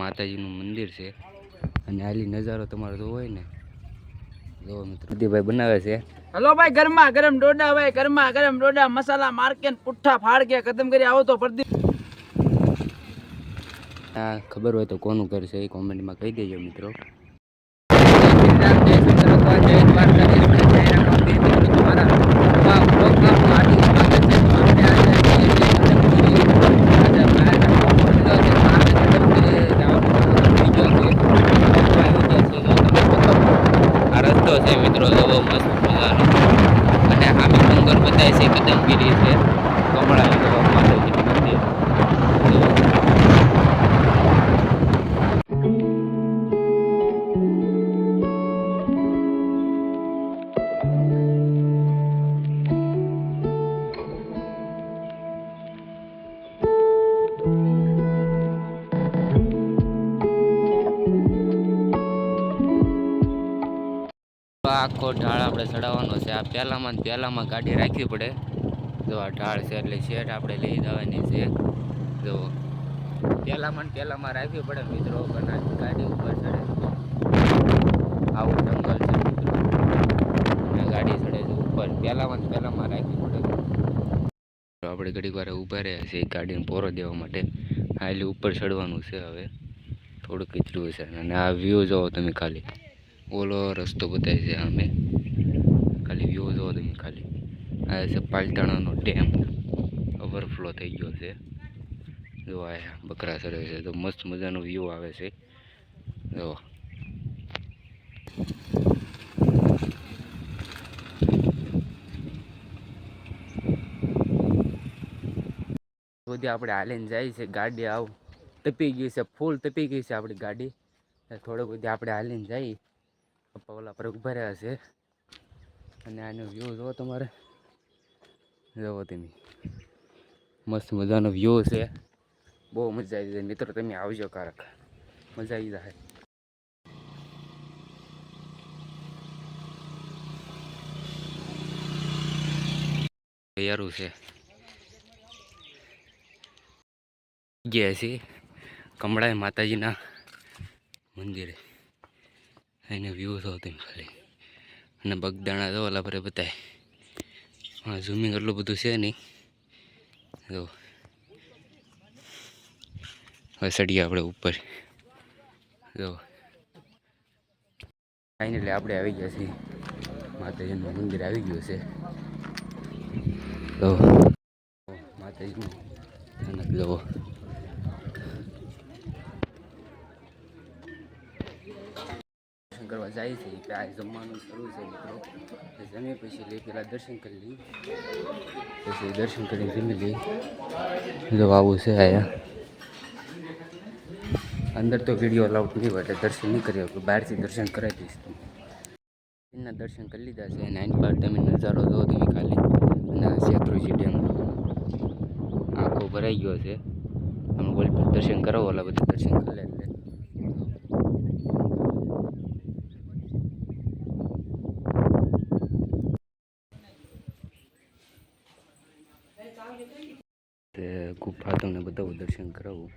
માતાજીનું મંદિર છે અને આલી નજારો તમારો જોવો હોય ને જો મિત્રો દીભાઈ બનાવે છે. હલો ભાઈ, ગરમા ગરમ ડોડા, ભાઈ ગરમા ગરમ ડોડા, મસાલા માર્કેટ પુઠ્ઠા ફાડ કે ખતમ કરી આવો તો ફરદી. આ ખબર હોય તો કોનું ઘર છે એ કોમેન્ટમાં કહી દેજો મિત્રો. મિત્રો જોવો મસ્ત મજાનો અને આમે ડુંગર બતાય છે, કદમગીરી છે, કમળા માતાજીનું મંદિર. આખો ઢાળ આપણે ચડાવવાનો છે. આ પહેલામાં ગાડી રાખવી પડે. જો આ ઢાળ છે એટલે શેઠ આપણે લઈ જવાની છે. જો પહેલામાં રાખવી પડે મિત્રો, ગાડી ઉપર ચડે. આવું જંગલ છે મિત્રો, ગાડી ચડે છે ઉપર. પહેલામાં રાખવી પડે. આપણે ઘડીક વાર ઊભા રહ્યા છીએ ગાડીને પોરો દેવા માટે. આ એટલે ઉપર ચડવાનું છે. હવે થોડુંક કીચડું છે અને આ વ્યૂ જોવો તમે ખાલી. ઓલો રસ્તો બતાવે છે અમે, ખાલી વ્યૂ જોવો તમે ખાલી. આ છે પાલતાણાનો ડેમ, ઓવરફ્લો થઈ ગયો છે. જો આ બકરા ચડે છે તો મસ્ત મજાનો વ્યૂ આવે છે. જો સુધી આપણે હાલીને જાય છે. ગાડી આવ તપી ગઈ છે, ફૂલ તપી ગઈ છે આપણી ગાડી. થોડોક સુધી આપણે હાલીને જઈ. પપ્પા ઓલા પર ઉભા રહ્યા છે અને આનો વ્યૂ જોવો તમારે. જોવો તમે, મસ્ત મજાનો વ્યૂ છે. બહુ મજા આવી જાય મિત્રો, તમે આવજો કારક, મજા આવી જાય. તૈયારું છે ગયા છે કમળાઈ માતાજીના મંદિરે. એને વ્યૂ થયો તમે ખાલી. અને બગદાણા તો ઓલા પર બતાય. હા, ઝૂમિંગ એટલું બધું છે નહીં. જો હવે ચડીએ આપણે ઉપર. જો ફાઇનલી આપણે આવી ગયા છીએ, માતાજીનું મંદિર આવી ગયું છે. તો માતાજીનું જો કરવા જાય છે. આ જમવાનું શરૂ છે મિત્રો. જમી પછી લઈ પેલા દર્શન કરી લઈ, પછી દર્શન કરીને જમી લઈ. જો આવું છે આયા. અંદર તો વિડીયો અલાઉડ નહીં હોય એટલે દર્શન નહીં કરી શકું, બહારથી દર્શન કરાવી દઈશ. એના દર્શન કરી લીધા છે અને આની પર તમે નજારો જો તમે ખાલી. અને આ શેત્રુંજી ડેમ આખો ભરાઈ ગયો છે. તમે બોલ દર્શન કરાવો, ઓલા બધા દર્શન કરી લે. ગુફા તમને બતાવું, દર્શન કરાવું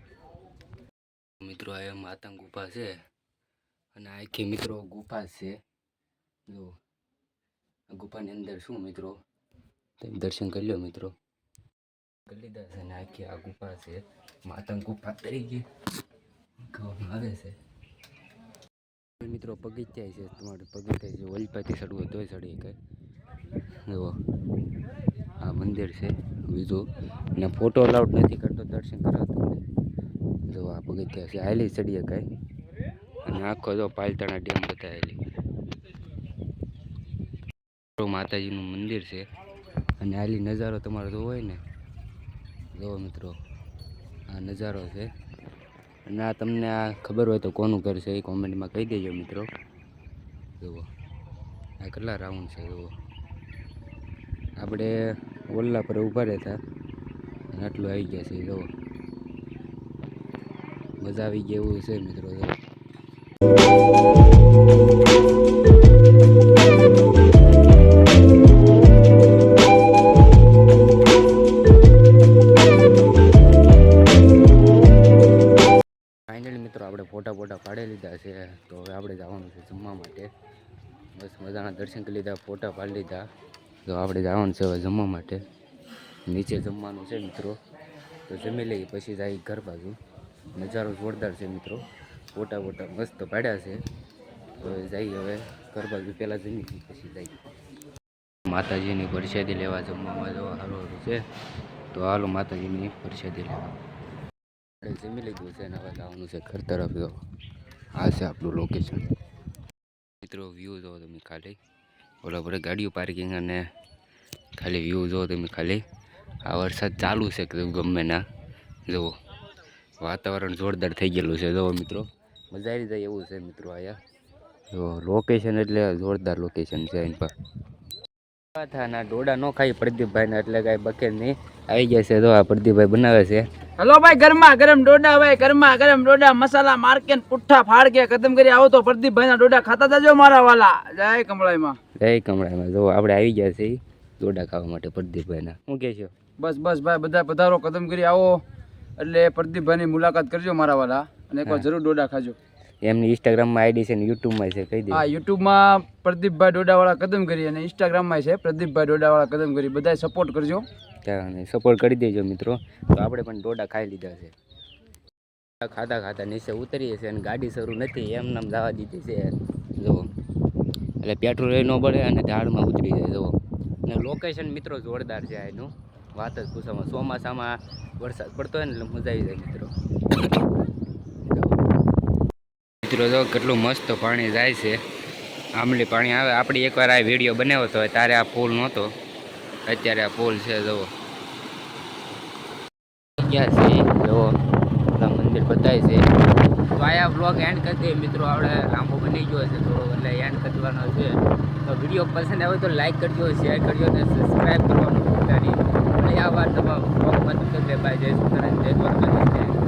મિત્રો. આ માતા ગુફા છે અને આખી મિત્રો ગુફા છે. જો ગુફાની અંદર શું મિત્રો, તમે દર્શન કરી લો મિત્રો. કરી લીધા છે અને આખી આ ગુફા છે. માતા ગુફા તરીકે કહેવામાં આવે છે મિત્રો. પગથિયા છે તમારે, પગથિયા છે. વલપાથી ચડવું તોય ચડી કઈ. જુઓ આ મંદિર છે બીજું, અને ફોટો અલાઉડ નથી કરતો, દર્શન કરાવતો તમને. જો આ પગથિયા છે, હાલી ચડીએ કાંઈ. અને આખો જો પાલતાણા ડેમ બતાવેલી. માતાજીનું મંદિર છે અને હાલી નજારો તમારો જોવો હોય ને. જોવો મિત્રો, આ નજારો છે. અને આ તમને આ ખબર હોય તો કોનું ઘર છે એ કોમેન્ટમાં કહી દેજો મિત્રો. જુઓ આ કેટલા રાઉન્ડ છે. જુઓ આપણે ઓલા પર ઊભા રહેતા અને આટલું આવી ગયા છે. જુઓ મજા આવી ગઈ એવું છે મિત્રો. ફાઇનલી મિત્રો આપણે ફોટા પાડી લીધા છે, તો હવે આપણે જવાનું છે જમવા માટે. બસ મજાના દર્શન કરી લીધા, ફોટા પાડી લીધા, તો આપણે જવાનું છે હવે જમવા માટે. નીચે જમવાનું છે મિત્રો, તો જમી લઈએ પછી જાય ઘર બાજુ. નજારો જોરદાર છે મિત્રો, ફોટા મસ્ત પાડ્યા છે. તો જઈએ હવે ઘર બાજુ, પહેલાં જમી પછી જઈએ. માતાજીની પ્રસાદી લેવા જમવામાં જવા સારું છે, તો હાલો માતાજીની પ્રસાદી લેવા. આપણે જમી લીધું છે અને હવે જવાનું છે ઘર તરફ. જો આ છે આપણું લોકેશન મિત્રો. વ્યૂ જોવો તમે ખાલી, ઓલા પર ગાડીઓ પાર્કિંગ અને ખાલી વ્યૂ જોવો તમે ખાલી. આ વરસાદ ચાલુ છે કે ગમે ના, જુઓ વાતાવરણ જોરદાર થઈ ગયેલું છે. જુઓ મિત્રો, મજા આવી જાય એવું છે મિત્રો. અહીંયા જો લોકેશન એટલે જોરદાર લોકેશન છે. એની પર ના ડોડા નો ખાઈ પ્રદીપભાઈ ને, એટલે કાંઈ બકે નહીં. આવી ગયા છે, તો આ પ્રદીપભાઈ બનાવે છે. હલો ભાઈ, ગરમા ગરમ ડોડા ભાઈ, ગરમા ગરમ ડોડા મસાલા માર્કેટ પુઠ્ઠા ફાડ કે ખતમ કરી આવો તો પ્રદીપભાઈ ના ડોડા ખાતા જજો મારા વાલા. જય કમળાઈમાં. જય કમળાઈમાં. જો આપણે આવી ગયા છે ડોડા ખાવા માટે પ્રદીપભાઈ ના. શું કહે છો? બસ ભાઈ, બધા પધારો, કદમ કરી આવો એટલે પ્રદીપભાઈની મુલાકાત કરજો મારા વાલા, અને એકવાર જરૂર ડોડા ખાજો. એમની ઇન્સ્ટાગ્રામમાં આઈડી છે ને યુટ્યુબમાં છે, કહી દે. હા, યુટ્યુબમાં પ્રદીપભાઈ ડોડાવાળા કદમ કરી, અને ઇન્સ્ટાગ્રામમાં છે પ્રદીપભાઈ ડોડાવાળા કદમ કરી. બધાય સપોર્ટ કરજો, સપોર્ટ કરી દેજો મિત્રો. તો આપણે પણ ડોડા ખાઈ લીધા છે. ખાતા નીચે ઉતરીએ છીએ અને ગાડી શરૂ નથી, એમ નામ જવા દીધી છે. જુઓ એટલે પેટ્રોલ ન બળે અને ઝાડમાં ઉતરી જાય. જુઓ અને લોકેશન મિત્રો જોરદાર છે. એનું વાત જ પૂછવામાં, ચોમાસામાં વરસાદ પડતો હોય ને એટલે મજા આવી જાય મિત્રો. મિત્રો જો કેટલું મસ્ત પાણી જાય છે, આમલી પાણી આવે. આપણે એકવાર આ વિડીયો બનાવ્યો હતો ત્યારે આ પુલ નહોતો, અત્યારે આ પુલ છે. જુઓ ક્યાં છે, જુઓ મંદિર બતાવે છે. તો આ બ્લોગ એન્ડ કરી દઈએ મિત્રો. આપણે લાંબો બની ગયો છે થોડો, એટલે એન્ડ કરવાનો છે. તો વિડીયો પસંદ આવે તો લાઈક કરજો, શેર કરજો અને સબસ્ક્રાઈબ કરવાનું ભૂલતા નહીં. અને આ વાત તમારા બ્લોગમાં બાય. જય સુંદર, જય દ્વારકા.